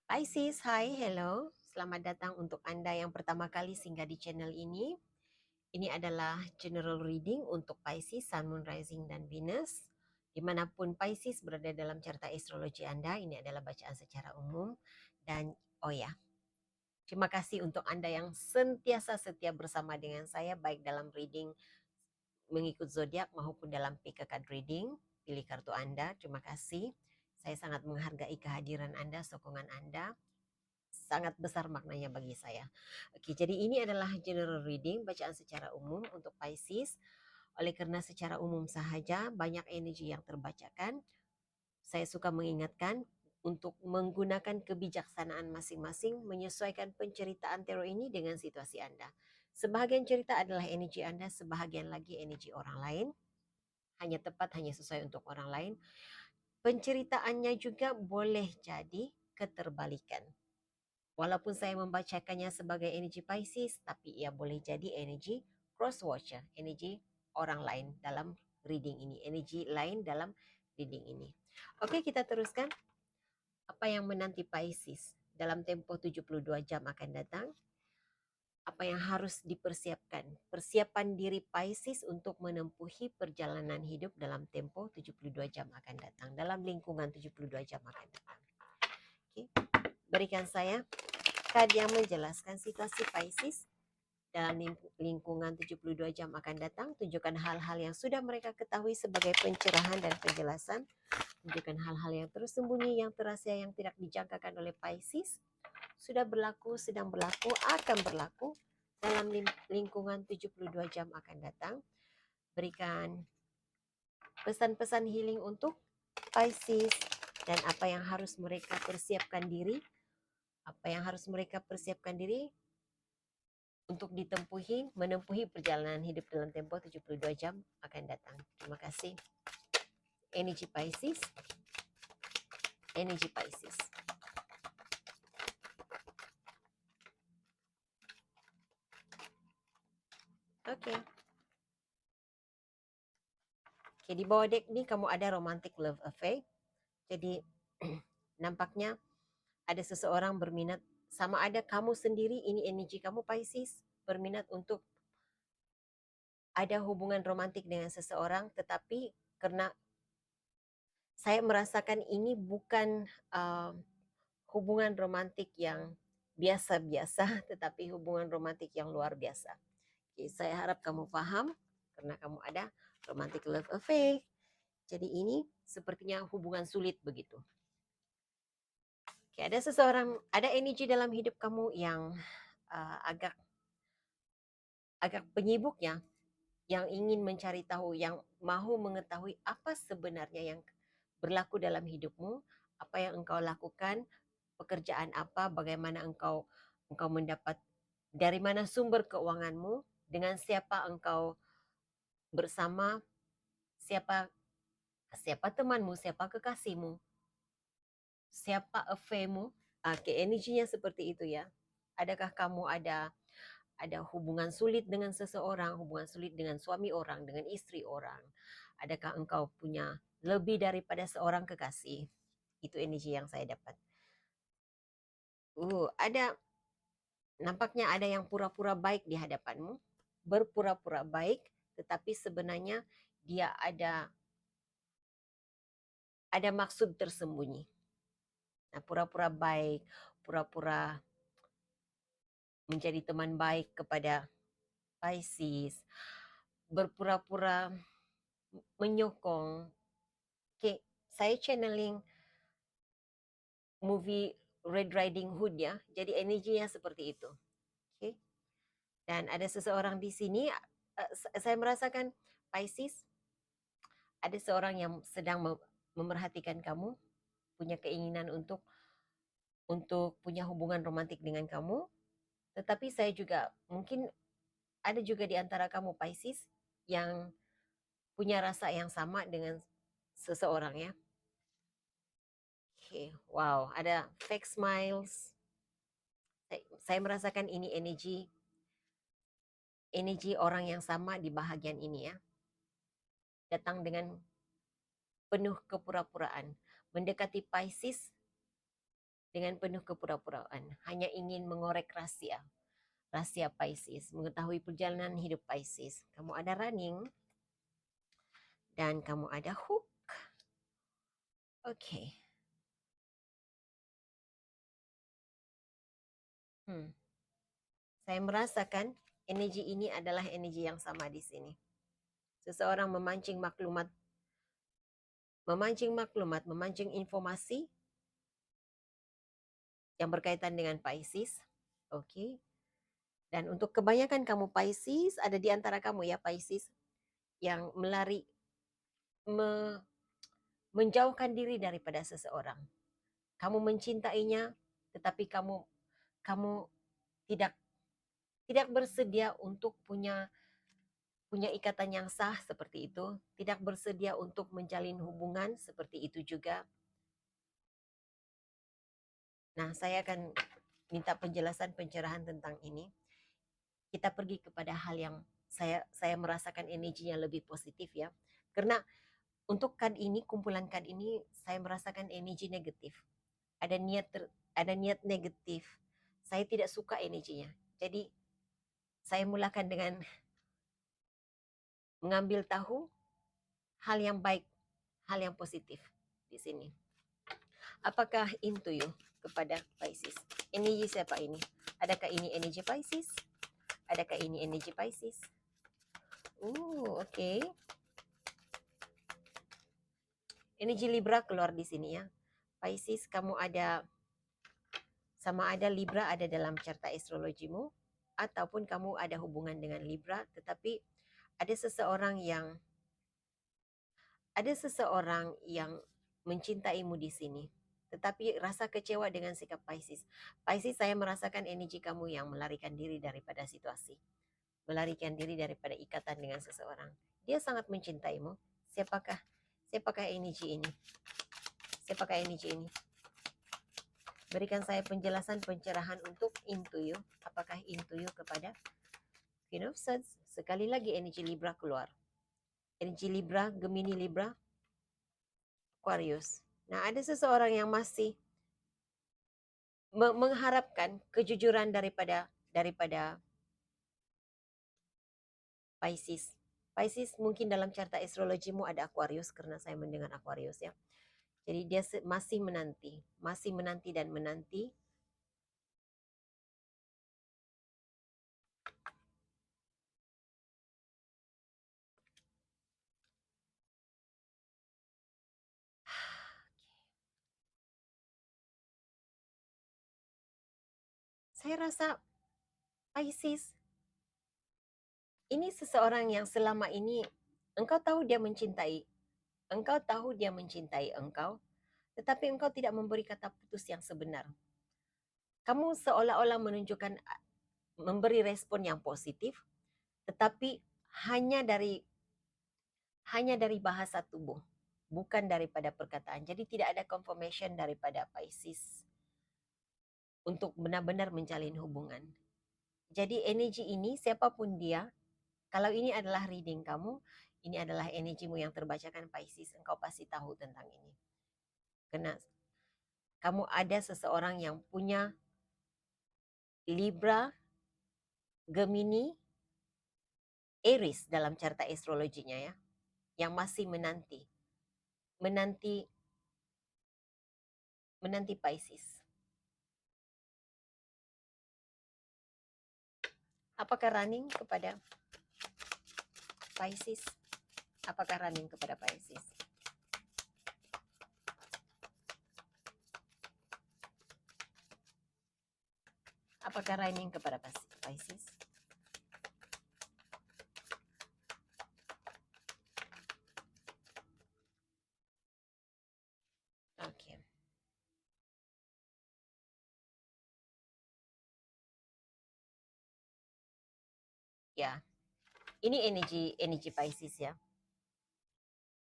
Pisces, hai, hello. Selamat datang untuk Anda yang pertama kali singgah di channel ini. Ini adalah general reading untuk Pisces, Sun, Moon, Rising, dan Venus. Dimanapun Pisces berada dalam carta astrologi Anda, ini adalah bacaan secara umum. Dan oh ya, terima kasih untuk Anda yang sentiasa setia bersama dengan saya, baik dalam reading mengikut zodiak maupun dalam pick a card reading. Pilih kartu Anda, terima kasih. Saya sangat menghargai kehadiran Anda, sokongan Anda. Sangat besar maknanya bagi saya. Oke, jadi ini adalah general reading, bacaan secara umum untuk Pisces. Oleh karena secara umum sahaja banyak energi yang terbacakan, saya suka mengingatkan untuk menggunakan kebijaksanaan masing-masing menyesuaikan penceritaan tarot ini dengan situasi Anda. Sebahagian cerita adalah energi Anda, sebahagian lagi energi orang lain. Hanya tepat, hanya sesuai untuk orang lain. Penceritaannya juga boleh jadi keterbalikan. Walaupun saya membacakannya sebagai energi Pisces, tapi ia boleh jadi energi cross-watcher, energi orang lain dalam reading ini, energi lain dalam reading ini. Oke, kita teruskan. Apa yang menanti Pisces dalam tempo 72 jam akan datang? Apa yang harus dipersiapkan? Persiapan diri Pisces untuk menempuhi perjalanan hidup dalam tempo 72 jam akan datang, dalam lingkungan 72 jam akan datang. Oke, berikan saya kad yang menjelaskan situasi Pisces dalam lingkungan 72 jam akan datang. Tunjukkan hal-hal yang sudah mereka ketahui sebagai pencerahan dan penjelasan. Tunjukkan hal-hal yang tersembunyi, yang terasa, yang tidak dijangkakan oleh Pisces. Sudah berlaku, sedang berlaku, akan berlaku dalam lingkungan 72 jam akan datang. Berikan pesan-pesan healing untuk Pisces dan apa yang harus mereka persiapkan diri. Apa yang harus mereka persiapkan diri untuk menempuhi perjalanan hidup dalam tempo 72 jam akan datang. Terima kasih. Energi Pisces. Energi Pisces. Oke. Oke, di bawah deck ini kamu ada romantic love affair. Jadi nampaknya ada seseorang berminat, sama ada kamu sendiri, ini energi kamu Pisces, berminat untuk ada hubungan romantik dengan seseorang, tetapi karena saya merasakan ini bukan hubungan romantik yang biasa-biasa, tetapi hubungan romantik yang luar biasa. Oke, saya harap kamu paham, karena kamu ada romantic love affair. Jadi ini sepertinya hubungan sulit begitu. Oke, ada seseorang, ada energi dalam hidup kamu yang agak penyibuk ya, yang ingin mencari tahu, yang mau mengetahui apa sebenarnya yang berlaku dalam hidupmu, apa yang engkau lakukan, pekerjaan apa, bagaimana engkau mendapat, dari mana sumber keuanganmu, dengan siapa engkau bersama, siapa siapa temanmu, siapa kekasihmu, siapa affairmu. Oke, energinya seperti itu ya. Adakah kamu ada hubungan sulit dengan seseorang, hubungan sulit dengan suami orang, dengan istri orang? Adakah engkau punya lebih daripada seorang kekasih? Itu energi yang saya dapat. Nampaknya ada yang pura-pura baik di hadapanmu, berpura-pura baik, tetapi sebenarnya dia ada maksud tersembunyi. Nah, pura-pura baik, pura-pura menjadi teman baik kepada Pisces, berpura-pura menyokong. Oke, saya channeling movie Red Riding Hood ya. Jadi energinya seperti itu. Oke. Dan ada seseorang di sini, saya merasakan Pisces, ada seorang yang sedang memerhatikan kamu, punya keinginan untuk punya hubungan romantik dengan kamu. Tetapi saya juga mungkin ada juga di antara kamu Pisces yang punya rasa yang sama dengan seseorang ya. Oke, wow, ada fake smiles. Saya merasakan ini energi orang yang sama di bahagian ini ya. Datang dengan penuh kepura-puraan. Mendekati Pisces dengan penuh kepura-puraan, hanya ingin mengorek rahasia Pisces, mengetahui perjalanan hidup Pisces. Kamu ada running dan kamu ada hook. Oke. Saya merasakan energi ini adalah energi yang sama di sini. Seseorang memancing informasi yang berkaitan dengan Pisces. Oke. Dan untuk kebanyakan kamu Pisces, ada di antara kamu ya Pisces yang menjauhkan diri daripada seseorang. Kamu mencintainya, tetapi kamu tidak tidak bersedia untuk punya ikatan yang sah seperti itu, tidak bersedia untuk menjalin hubungan seperti itu juga. Nah, saya akan minta penjelasan pencerahan tentang ini. Kita pergi kepada hal yang saya merasakan energinya lebih positif ya. Karena untuk kumpulan kad ini saya merasakan energi negatif. Ada niat negatif. Saya tidak suka energinya. Jadi saya mulakan dengan mengambil tahu hal yang baik, hal yang positif di sini. Apakah into you kepada Pisces? Energi siapa ini? Adakah ini energi Pisces? Adakah ini energi Pisces? Oke. Energi Libra keluar di sini ya. Pisces, kamu ada sama ada Libra ada dalam carta astrologimu, ataupun kamu ada hubungan dengan Libra, tetapi ada seseorang yang mencintaimu di sini. Tetapi rasa kecewa dengan sikap Pisces. Pisces, saya merasakan energi kamu yang melarikan diri daripada situasi. Melarikan diri daripada ikatan dengan seseorang. Dia sangat mencintaimu. Siapakah energi ini? Siapakah energi ini? Berikan saya penjelasan pencerahan untuk into you. Apakah into you kepada Queen of Swords? Sekali lagi energi Libra keluar. Energi Libra, Gemini Libra, Aquarius. Nah, ada seseorang yang masih mengharapkan kejujuran daripada Pisces. Pisces mungkin dalam carta astrologimu ada Aquarius karena saya mendengar Aquarius ya. Jadi dia masih menanti dan menanti. Saya rasa Pisces ini seseorang yang selama ini engkau tahu dia mencintai engkau, tetapi engkau tidak memberi kata putus yang sebenar. Kamu seolah-olah memberi respon yang positif, tetapi hanya dari bahasa tubuh, bukan daripada perkataan. Jadi tidak ada confirmation daripada Pisces untuk benar-benar menjalin hubungan. Jadi energi ini, siapapun dia, kalau ini adalah reading kamu, ini adalah energimu yang terbacakan Pisces, engkau pasti tahu tentang ini. Karena kamu ada seseorang yang punya Libra, Gemini, Aries dalam carta astrologinya ya, yang masih menanti Pisces. Apakah running kepada Pisces? Apakah running kepada Pisces? Apakah running kepada Pisces? Oke. Ya. Ini energi Pisces ya.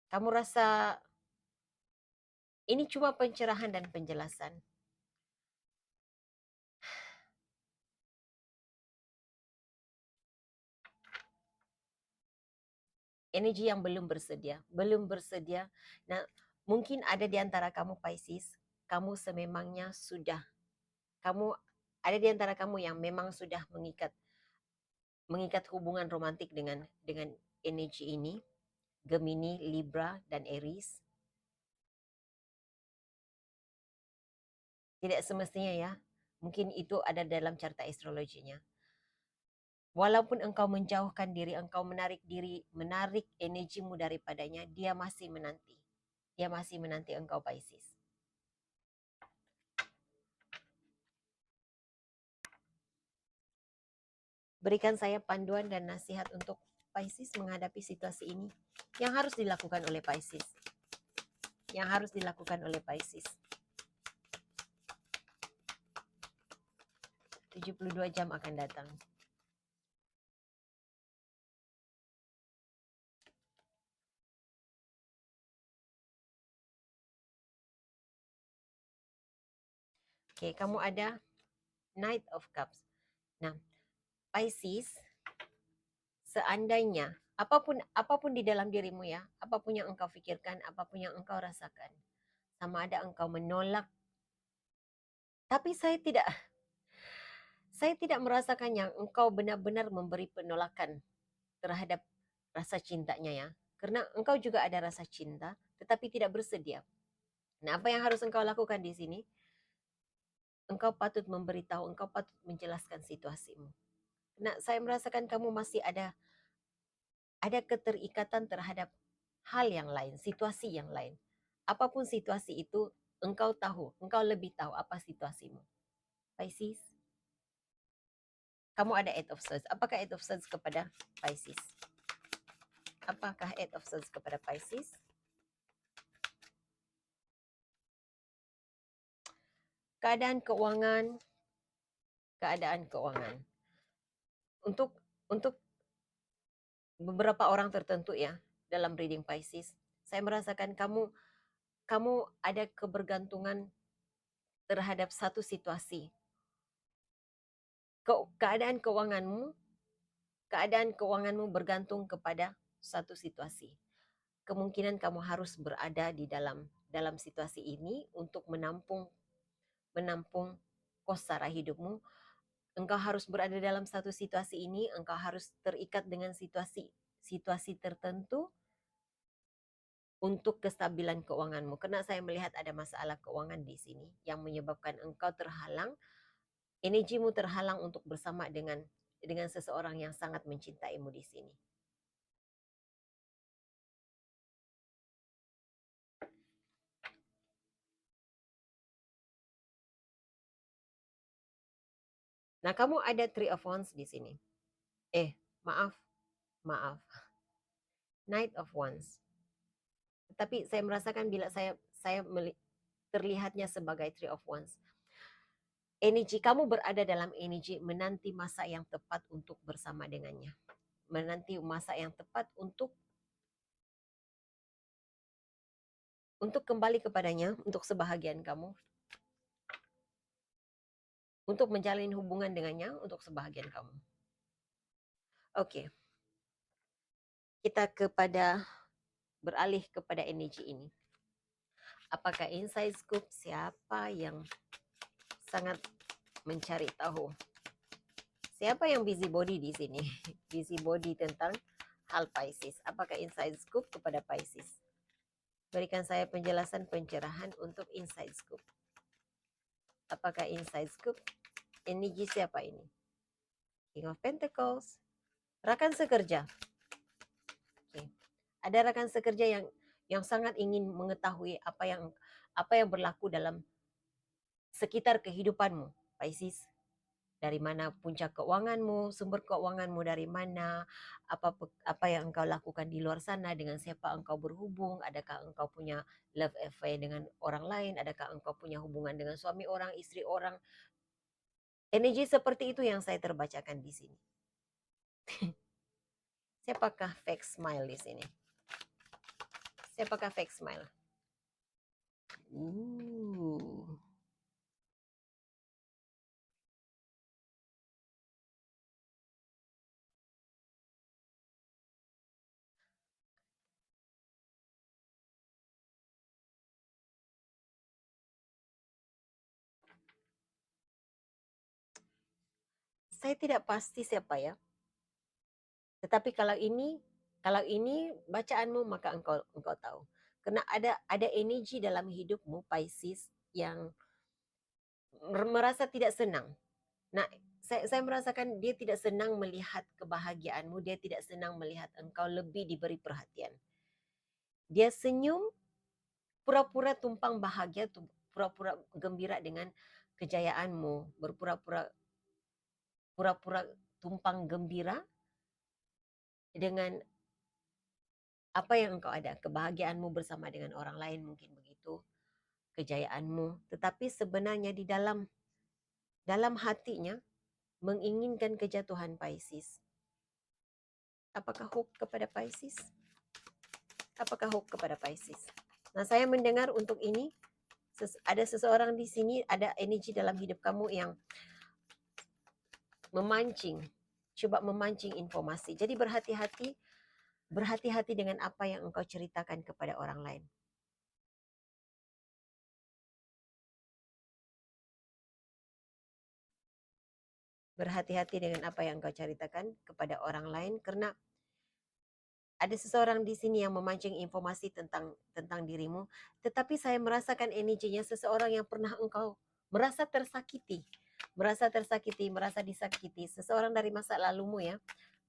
Kamu rasa ini cuma pencerahan dan penjelasan. Energi yang belum bersedia. Nah, mungkin ada di antara kamu Pisces kamu sememangnya sudah, kamu ada di antara kamu yang memang sudah mengikat hubungan romantik dengan energi ini, Gemini, Libra, dan Aries. Tidak semestinya ya, mungkin itu ada dalam carta astrologinya. Walaupun engkau menjauhkan diri, engkau menarik energimu daripadanya, dia masih menanti. Dia masih menanti engkau, Pisces. Berikan saya panduan dan nasihat untuk Pisces menghadapi situasi ini. Yang harus dilakukan oleh Pisces. Yang harus dilakukan oleh Pisces. 72 jam akan datang. Oke, kamu ada Knight of Cups. Nah, Pisces, seandainya apapun di dalam dirimu ya, apapun yang engkau pikirkan, apapun yang engkau rasakan, sama ada engkau menolak, tapi saya tidak merasakan yang engkau benar-benar memberi penolakan terhadap rasa cintanya ya. Karena engkau juga ada rasa cinta, tetapi tidak bersedia. Nah, apa yang harus engkau lakukan di sini? Engkau patut memberitahu, engkau patut menjelaskan situasimu. Nah, saya merasakan kamu masih ada keterikatan terhadap hal yang lain, situasi yang lain. Apapun situasi itu, engkau tahu, engkau lebih tahu apa situasimu. Pisces, kamu ada Eight of Swords. Apakah Eight of Swords kepada Pisces? Apakah Eight of Swords kepada Pisces? Keadaan keuangan. Untuk beberapa orang tertentu ya dalam reading Pisces, saya merasakan kamu ada kebergantungan terhadap satu situasi. Keadaan keuanganmu bergantung kepada satu situasi. Kemungkinan kamu harus berada di dalam situasi ini untuk menampung kos sara hidupmu. Engkau harus berada dalam satu situasi ini, engkau harus terikat dengan situasi tertentu untuk kestabilan keuanganmu. Karena saya melihat ada masalah keuangan di sini yang menyebabkan engkau terhalang, energimu terhalang untuk bersama dengan seseorang yang sangat mencintaimu di sini. Nah, kamu ada Three of Wands di sini. Maaf. Knight of Wands. Tapi saya merasakan bila saya terlihatnya sebagai Three of Wands. Energi kamu berada dalam energi menanti masa yang tepat untuk bersama dengannya. Menanti masa yang tepat untuk kembali kepadanya, untuk sebahagian kamu. Untuk menjalin hubungan dengannya, untuk sebahagian kamu. Oke. Kita beralih kepada energi ini. Apakah inside scoop siapa yang sangat mencari tahu? Siapa yang busybody di sini? Busybody tentang hal Pisces. Apakah inside scoop kepada Pisces? Berikan saya penjelasan pencerahan untuk inside scoop. Apakah inside scoop? Energi siapa ini? King of Pentacles. Rakan sekerja. Okay. Ada rakan sekerja yang sangat ingin mengetahui apa yang berlaku dalam sekitar kehidupanmu, Pisces. Dari mana puncak keuanganmu, sumber keuanganmu dari mana, apa yang engkau lakukan di luar sana, dengan siapa engkau berhubung, adakah engkau punya love affair dengan orang lain, adakah engkau punya hubungan dengan suami orang, istri orang. Energi seperti itu yang saya terbacakan di sini. Siapakah fake smile di sini? Siapakah fake smile? saya tidak pasti siapa ya. Tetapi kalau ini bacaanmu maka engkau tahu. Karena ada energi dalam hidupmu Pisces yang merasa tidak senang. Nah, saya merasakan dia tidak senang melihat kebahagiaanmu, dia tidak senang melihat engkau lebih diberi perhatian. Dia senyum, pura-pura tumpang bahagia, pura-pura gembira dengan kejayaanmu, pura-pura tumpang gembira dengan apa yang engkau ada, kebahagiaanmu bersama dengan orang lain mungkin begitu, kejayaanmu, tetapi sebenarnya di dalam hatinya menginginkan kejatuhan Pisces. Apakah hope kepada Pisces? Apakah hope kepada Pisces? Nah, saya mendengar untuk ini ada seseorang di sini, ada energi dalam hidup kamu yang coba memancing informasi. Jadi berhati-hati dengan apa yang engkau ceritakan kepada orang lain. Berhati-hati dengan apa yang engkau ceritakan kepada orang lain, karena ada seseorang di sini yang memancing informasi tentang dirimu, tetapi saya merasakan energinya seseorang yang pernah engkau merasa tersakiti, merasa disakiti, seseorang dari masa lalumu ya.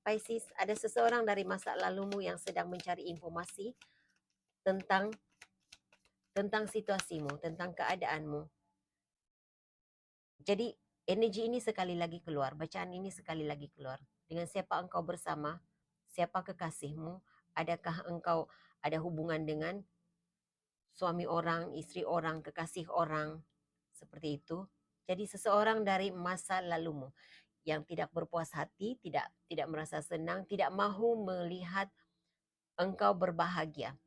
Pisces, ada seseorang dari masa lalumu yang sedang mencari informasi tentang situasimu, tentang keadaanmu. Jadi energi ini sekali lagi keluar, bacaan ini sekali lagi keluar. Dengan siapa engkau bersama, siapa kekasihmu, adakah engkau ada hubungan dengan suami orang, istri orang, kekasih orang, seperti itu. Jadi seseorang dari masa lalumu yang tidak berpuas hati, tidak merasa senang, tidak mahu melihat engkau berbahagia.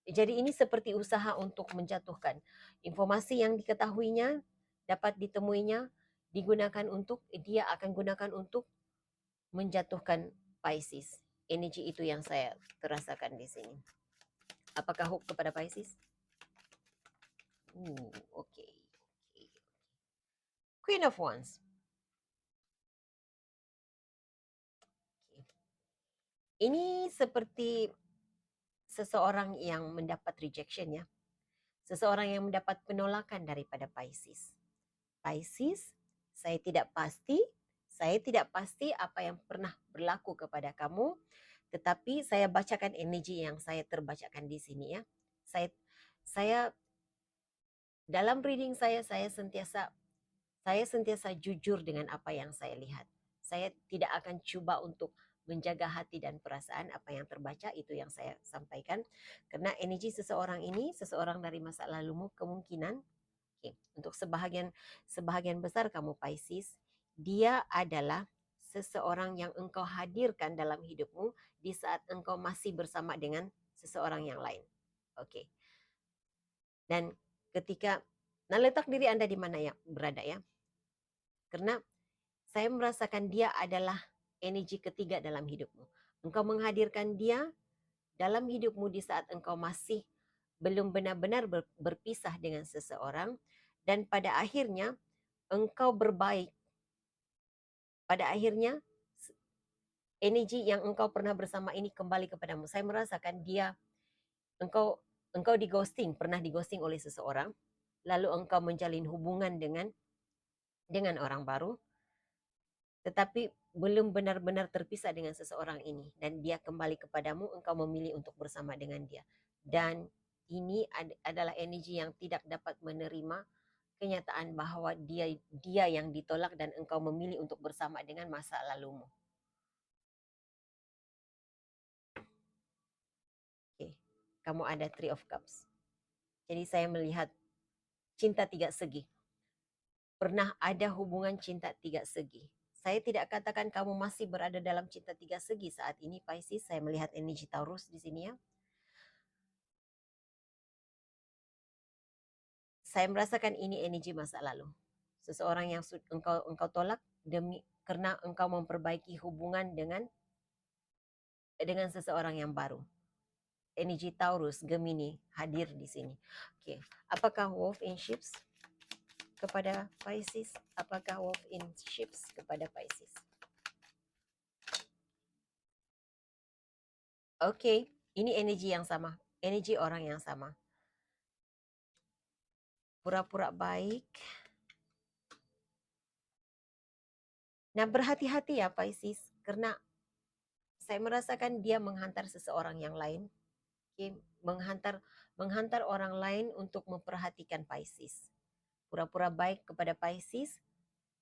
Jadi ini seperti usaha untuk menjatuhkan. Informasi yang diketahuinya, dapat ditemuinya, dia akan gunakan untuk menjatuhkan Pisces. Energi itu yang saya terasakan di sini. Apakah hope kepada Pisces? Okay. Queen of Wands. Ini seperti seseorang yang mendapat rejection ya. Seseorang yang mendapat penolakan daripada Pisces. Pisces, saya tidak pasti apa yang pernah berlaku kepada kamu, tetapi saya bacakan energi yang saya terbacakan di sini ya. Saya dalam reading saya sentiasa jujur dengan apa yang saya lihat. Saya tidak akan coba untuk menjaga hati dan perasaan, apa yang terbaca itu yang saya sampaikan. Karena energi seseorang ini, seseorang dari masa lalumu kemungkinan, untuk sebahagian besar kamu Pisces, dia adalah seseorang yang engkau hadirkan dalam hidupmu di saat engkau masih bersama dengan seseorang yang lain. Oke. Dan ketika, nah letak diri Anda di mana ya berada ya. Karena saya merasakan dia adalah energi ketiga dalam hidupmu. Engkau menghadirkan dia dalam hidupmu di saat engkau masih belum benar-benar berpisah dengan seseorang, dan pada akhirnya engkau berbaik. Pada akhirnya energi yang engkau pernah bersama ini kembali kepadamu. Saya merasakan engkau pernah di ghosting oleh seseorang, lalu engkau menjalin hubungan dengan orang baru, tetapi belum benar-benar terpisah dengan seseorang ini, dan dia kembali kepadamu, engkau memilih untuk bersama dengan dia. Dan ini adalah energi yang tidak dapat menerima kenyataan bahwa dia yang ditolak dan engkau memilih untuk bersama dengan masa lalumu. Oke, kamu ada Three of Cups. Jadi saya melihat cinta tiga segi. Pernah ada hubungan cinta tiga segi. Saya tidak katakan kamu masih berada dalam cinta tiga segi saat ini, Pisces. Saya melihat energi Taurus di sini ya. Saya merasakan ini energi masa lalu. Seseorang yang engkau tolak karena engkau memperbaiki hubungan dengan seseorang yang baru. Energi Taurus, Gemini hadir di sini. Oke, apakah Wolf in Ships? kepada Pisces? Apakah Wolf in Ships kepada Pisces? Oke, ini energi yang sama. Energi orang yang sama. Pura-pura baik. Nah, berhati-hati ya Pisces, karena saya merasakan dia menghantar seseorang yang lain. Okay? Menghantar orang lain untuk memperhatikan Pisces. Pura-pura baik kepada Pisces,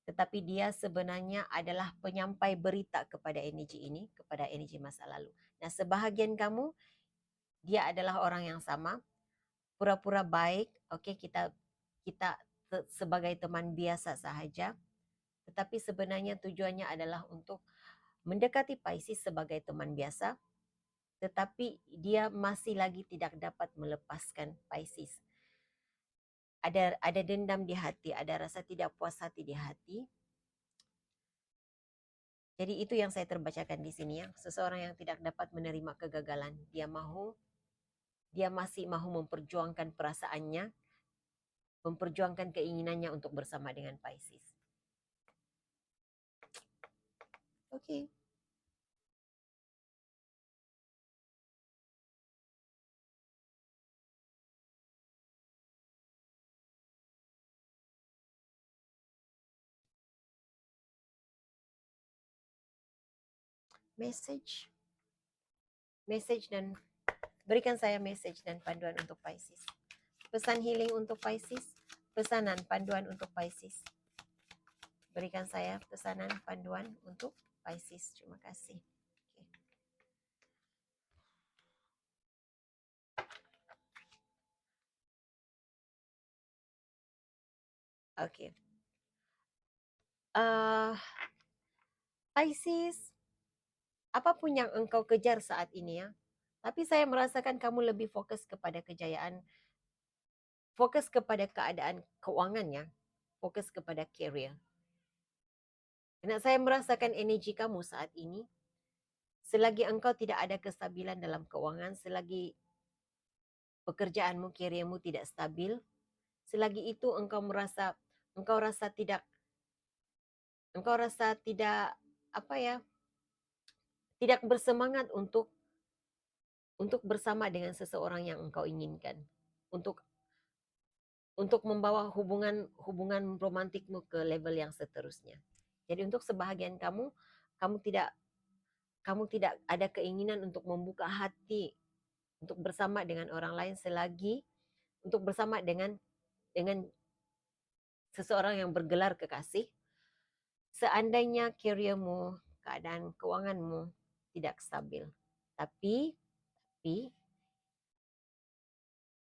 tetapi dia sebenarnya adalah penyampai berita kepada energi ini, kepada energi masa lalu. Nah, sebahagian kamu, dia adalah orang yang sama, pura-pura baik, oke, kita sebagai teman biasa sahaja, tetapi sebenarnya tujuannya adalah untuk mendekati Pisces sebagai teman biasa, tetapi dia masih lagi tidak dapat melepaskan Pisces. Ada dendam di hati, ada rasa tidak puas hati di hati. Jadi itu yang saya terbacakan di sini ya. Seseorang yang tidak dapat menerima kegagalan, dia masih mau memperjuangkan perasaannya, memperjuangkan keinginannya untuk bersama dengan Pisces. Oke. Message dan berikan saya message dan panduan untuk Pisces. Pesan healing untuk Pisces, pesanan panduan untuk Pisces. Berikan saya pesanan panduan untuk Pisces. Terima kasih. Oke. Pisces, apapun yang engkau kejar saat ini ya, tapi saya merasakan kamu lebih fokus kepada kejayaan, fokus kepada keadaan keuangannya, fokus kepada career. Karena saya merasakan energi kamu saat ini, selagi engkau tidak ada kestabilan dalam keuangan, selagi pekerjaanmu, careermu tidak stabil, selagi itu engkau rasa tidak apa ya, tidak bersemangat untuk bersama dengan seseorang yang engkau inginkan, untuk membawa hubungan romantikmu ke level yang seterusnya. Jadi untuk sebahagian kamu tidak ada keinginan untuk membuka hati untuk bersama dengan orang lain selagi untuk bersama dengan seseorang yang bergelar kekasih. Seandainya careermu, keadaan keuanganmu tidak stabil. Tapi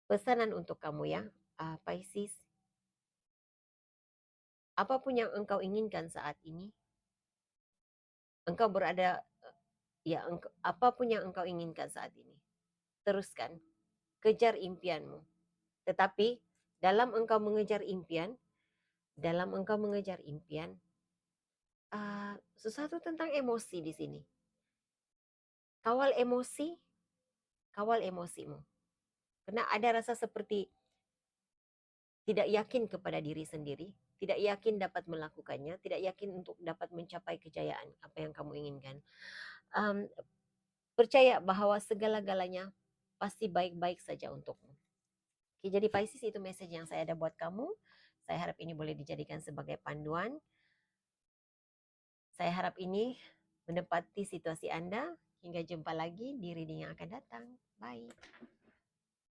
pesanan untuk kamu ya, Pisces, apapun yang engkau inginkan saat ini, engkau berada, apapun yang engkau inginkan saat ini, teruskan, kejar impianmu. Tetapi dalam engkau mengejar impian, sesuatu tentang emosi di sini. Kawal emosimu. Karena ada rasa seperti tidak yakin kepada diri sendiri, tidak yakin dapat melakukannya, tidak yakin untuk dapat mencapai kejayaan apa yang kamu inginkan. Percaya bahwa segala-galanya pasti baik-baik saja untukmu. Oke, jadi Pisces, itu message yang saya ada buat kamu. Saya harap ini boleh dijadikan sebagai panduan. Saya harap ini menepati situasi Anda. Hingga jumpa lagi di reading yang akan datang. Bye.